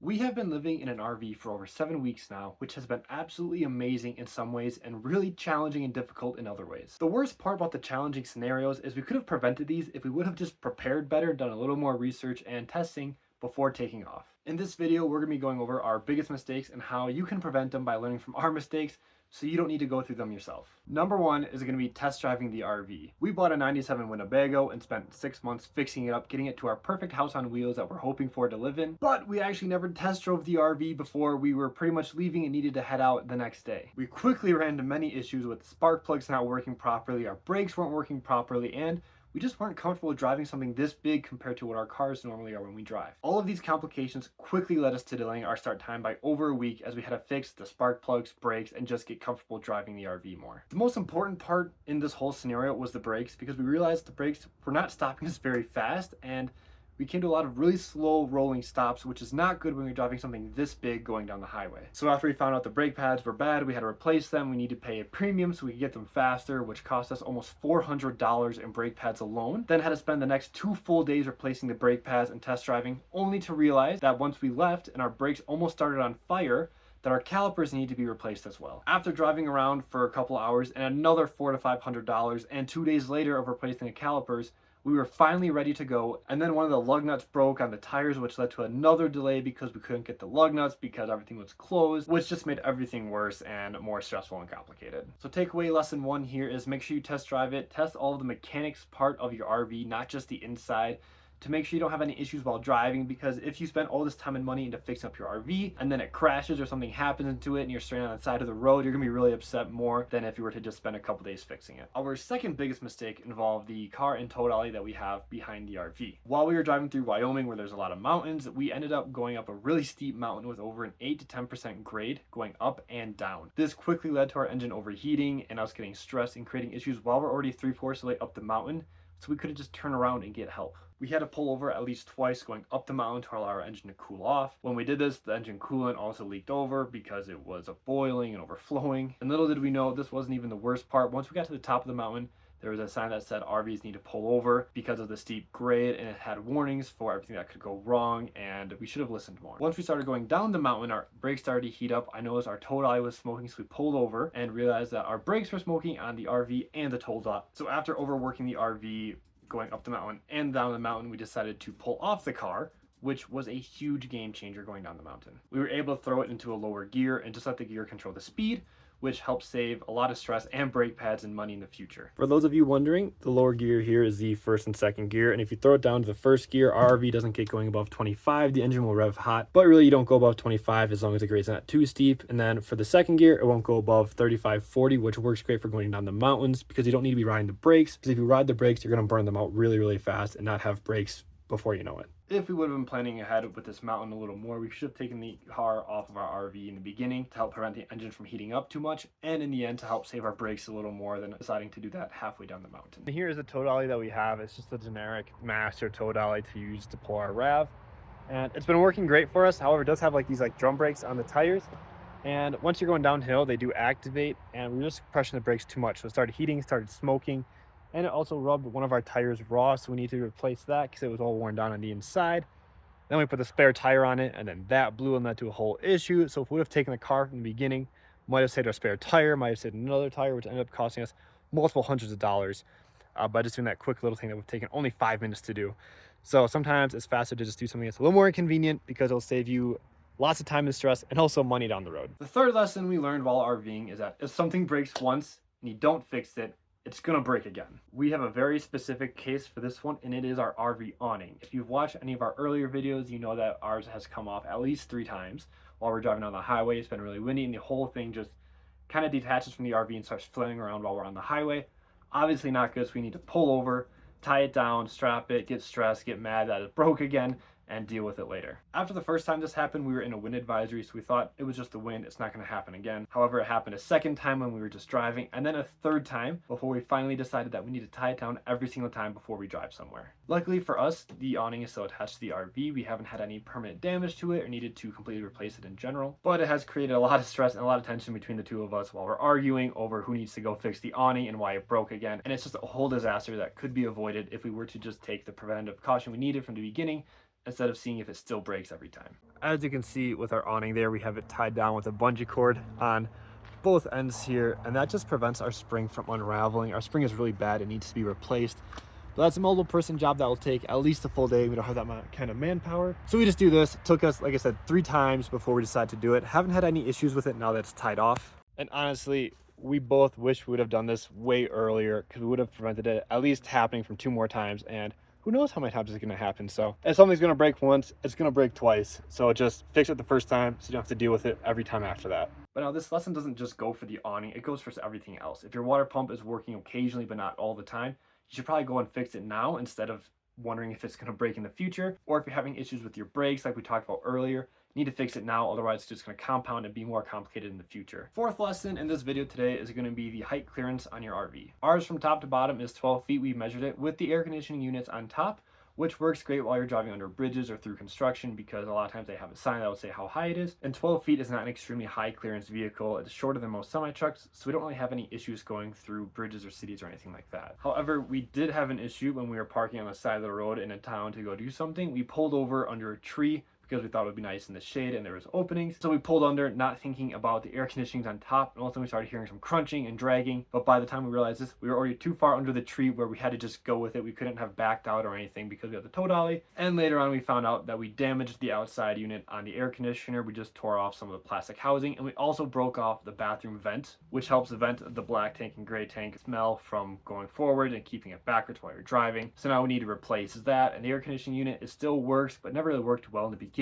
We have been living in an RV for over 7 weeks now, which has been absolutely amazing in some ways and really challenging and difficult in other ways. The worst part about the challenging scenarios is we could have prevented these if we would have just prepared better, done a little more research and testing before taking off. In this video, we're going to be going over our biggest mistakes and how you can prevent them by learning from our mistakes so you don't need to go through them yourself. Number one is going to be test driving the RV. We bought a 97 Winnebago and spent 6 months fixing it up, getting it to our perfect house on wheels that we're hoping for to live in, but we actually never test drove the RV before we were pretty much leaving and needed to head out the next day. We quickly ran into many issues with the spark plugs not working properly, our brakes weren't working properly, and we just weren't comfortable driving something this big compared to what our cars normally are when we drive. All of these complications quickly led us to delaying our start time by over a week as we had to fix the spark plugs, brakes, and just get comfortable driving the RV more. The most important part in this whole scenario was the brakes, because we realized the brakes were not stopping us very fast, and we came to a lot of really slow rolling stops, which is not good when you're driving something this big going down the highway. So after we found out the brake pads were bad, we had to replace them. We needed to pay a premium so we could get them faster, which cost us almost $400 in brake pads alone. Then had to spend the next 2 full days replacing the brake pads and test driving, only to realize that once we left and our brakes almost started on fire, that our calipers need to be replaced as well. After driving around for a couple hours and another $400 to $500 and 2 days later of replacing the calipers, we were finally ready to go, and then one of the lug nuts broke on the tires, which led to another delay because we couldn't get the lug nuts because everything was closed, which just made everything worse and more stressful and complicated. So takeaway lesson one here is make sure you test drive it, test all of the mechanics part of your RV, not just the inside, to make sure you don't have any issues while driving, because if you spend all this time and money into fixing up your RV and then it crashes or something happens to it and you're stranded on the side of the road, you're gonna be really upset more than if you were to just spend a couple days fixing it. Our second biggest mistake involved the car and tow dolly that we have behind the RV. While we were driving through Wyoming, where there's a lot of mountains, we ended up going up a really steep mountain with over an 8 to 10% grade going up and down. This quickly led to our engine overheating and us getting stressed and creating issues while we're already 3/4 of the way up the mountain, so we couldn't just turn around and get help. We had to pull over at least twice going up the mountain to allow our engine to cool off. When we did this, the engine coolant also leaked over because it was boiling and overflowing. And little did we know, this wasn't even the worst part. Once we got to the top of the mountain, there was a sign that said RVs need to pull over because of the steep grade, and it had warnings for everything that could go wrong, and we should have listened more. Once we started going down the mountain, our brakes started to heat up. I noticed our tow dolly was smoking, so we pulled over and realized that our brakes were smoking on the RV and the tow dolly. So after overworking the RV, going up the mountain and down the mountain, we decided to pull off the car, which was a huge game changer going down the mountain. We were able to throw it into a lower gear and just let the gear control the speed, which helps save a lot of stress and brake pads and money in the future. For those of you wondering, the lower gear here is the first and second gear, and if you throw it down to the first gear, our RV doesn't get going above 25. The engine will rev hot, but really you don't go above 25 as long as the grade's not too steep. And then for the second gear, it won't go above 35, 40, which works great for going down the mountains because you don't need to be riding the brakes, because if you ride the brakes, you're gonna burn them out really, really fast and not have brakes before you know it. If we would have been planning ahead with this mountain a little more, we should have taken the car off of our RV in the beginning to help prevent the engine from heating up too much, and in the end to help save our brakes a little more than deciding to do that halfway down the mountain. Here is the tow dolly that we have. It's just a generic master tow dolly to use to pull our RAV, and it's been working great for us. However, it does have like these drum brakes on the tires, and once you're going downhill, they do activate, and we were just pressing the brakes too much, so it started heating, started smoking. And it also rubbed one of our tires raw, so we need to replace that because it was all worn down on the inside. Then we put the spare tire on it, and then that blew and led to a whole issue. So if we would have taken the car from the beginning, might have saved our spare tire, might have saved another tire, which ended up costing us multiple hundreds of dollars by just doing that quick little thing that would have taken only 5 minutes to do. So sometimes it's faster to just do something that's a little more inconvenient because it'll save you lots of time and stress and also money down the road. The third lesson we learned while RVing is that if something breaks once and you don't fix it, it's gonna break again. We have a very specific case for this one, and it is our RV awning. If you've watched any of our earlier videos, you know that ours has come off at least 3 times while we're driving on the highway. It's been really windy, and the whole thing just kind of detaches from the RV and starts flailing around while we're on the highway. Obviously not good, so we need to pull over, tie it down, strap it, get stressed, get mad that it broke again, and deal with it later. After the first time this happened, we were in a wind advisory, so we thought it was just the wind, it's not going to happen again. However, it happened a second time when we were just driving, and then a third time before we finally decided that we need to tie it down every single time before we drive somewhere. Luckily for us, the awning is still attached to the RV. We haven't had any permanent damage to it or needed to completely replace it in general, but it has created a lot of stress and a lot of tension between the two of us while we're arguing over who needs to go fix the awning and why it broke again. And it's just a whole disaster that could be avoided if we were to just take the preventative caution we needed from the beginning instead of seeing if it still breaks every time. As you can see with our awning there, we have it tied down with a bungee cord on both ends here, and that just prevents our spring from unraveling. Our spring is really bad, it needs to be replaced. But that's a multiple person job that will take at least a full day. We don't have that kind of manpower. So we just do this. It took us, like I said, 3 times before we decided to do it. Haven't had any issues with it now that it's tied off. And honestly, we both wish we would have done this way earlier, because we would have prevented it at least happening from 2 more times. And who knows how many times it's going to happen. So if something's going to break once, it's going to break twice. So just fix it the first time so you don't have to deal with it every time after that. But now this lesson doesn't just go for the awning, it goes for everything else. If your water pump is working occasionally but not all the time, you should probably go and fix it now instead of wondering if it's going to break in the future. Or if you're having issues with your brakes like we talked about earlier, you need to fix it now, otherwise it's just going to compound and be more complicated in the future. Fourth lesson in this video today is going to be the height clearance on your RV. Ours from top to bottom is 12 feet. We measured it with the air conditioning units on top, which works great while you're driving under bridges or through construction, because a lot of times they have a sign that will say how high it is. And 12 feet is not an extremely high clearance vehicle. It's shorter than most semi-trucks, so we don't really have any issues going through bridges or cities or anything like that. However, we did have an issue when we were parking on the side of the road in a town to go do something. We pulled over under a tree because we thought it would be nice in the shade and there was openings. So we pulled under, not thinking about the air conditioning on top, and also we started hearing some crunching and dragging. But by the time we realized this, we were already too far under the tree where we had to just go with it. We couldn't have backed out or anything because we had the tow dolly. And later on we found out that we damaged the outside unit on the air conditioner. We just tore off some of the plastic housing, and we also broke off the bathroom vent, which helps vent the black tank and gray tank smell from going forward and keeping it backwards while you're driving. So now we need to replace that, and the air conditioning unit, it still works, but never really worked well in the beginning.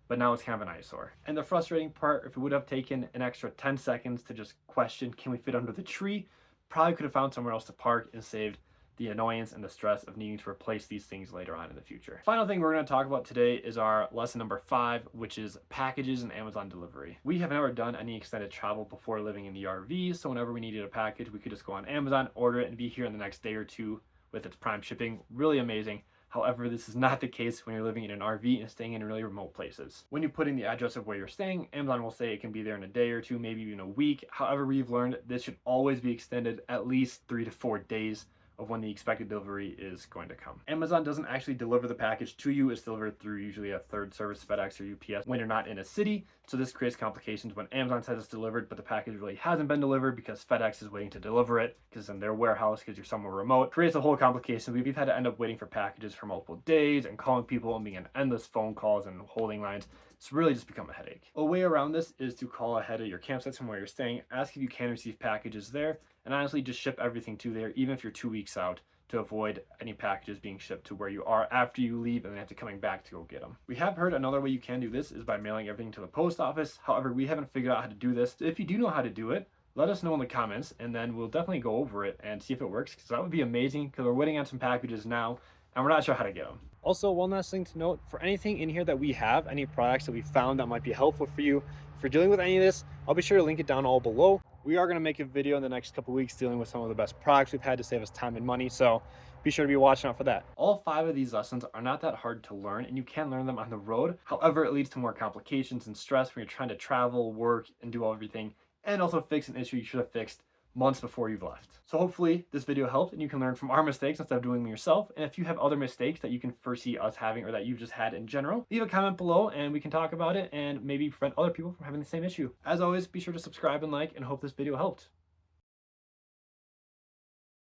But now it's kind of an eyesore. And the frustrating part, if it would have taken an extra 10 seconds to just question, can we fit under the tree? Probably could have found somewhere else to park and saved the annoyance and the stress of needing to replace these things later on in the future. Final thing we're going to talk about today is our lesson number 5, which is packages and Amazon delivery. We have never done any extended travel before living in the RV, so whenever we needed a package, we could just go on Amazon, order it, and be here in the next day or two with its prime shipping. Really amazing. However, this is not the case when you're living in an RV and staying in really remote places. When you put in the address of where you're staying, Amazon will say it can be there in a day or two, maybe even a week. However, we've learned this should always be extended at least 3 to 4 days of when the expected delivery is going to come. Amazon doesn't actually deliver the package to you. It's delivered through usually a third service, FedEx or UPS, when you're not in a city. So this creates complications when Amazon says it's delivered, but the package really hasn't been delivered because FedEx is waiting to deliver it because it's in their warehouse because you're somewhere remote. Creates a whole complication. We've had to end up waiting for packages for multiple days and calling people and being on endless phone calls and holding lines. It's really just become a headache. A way around this is to call ahead of your campsite from where you're staying, ask if you can receive packages there, and honestly just ship everything to there, even if you're 2 weeks out, to avoid any packages being shipped to where you are after you leave and then have to coming back to go get them. We have heard another way you can do this is by mailing everything to the post office. However, we haven't figured out how to do this. So if you do know how to do it, let us know in the comments, and then we'll definitely go over it and see if it works, because that would be amazing, because we're waiting on some packages now and we're not sure how to get them. Also, one last thing to note, for anything in here that we have, any products that we found that might be helpful for you, if you're dealing with any of this, I'll be sure to link it down all below. We are going to make a video in the next couple weeks dealing with some of the best products we've had to save us time and money, so be sure to be watching out for that. All 5 of these lessons are not that hard to learn, and you can learn them on the road. However, it leads to more complications and stress when you're trying to travel, work, and do everything, and also fix an issue you should have fixed months before you've left. So hopefully this video helped and you can learn from our mistakes instead of doing them yourself. And if you have other mistakes that you can foresee us having or that you've just had in general, leave a comment below and we can talk about it and maybe prevent other people from having the same issue. As always, be sure to subscribe and like, and hope this video helped.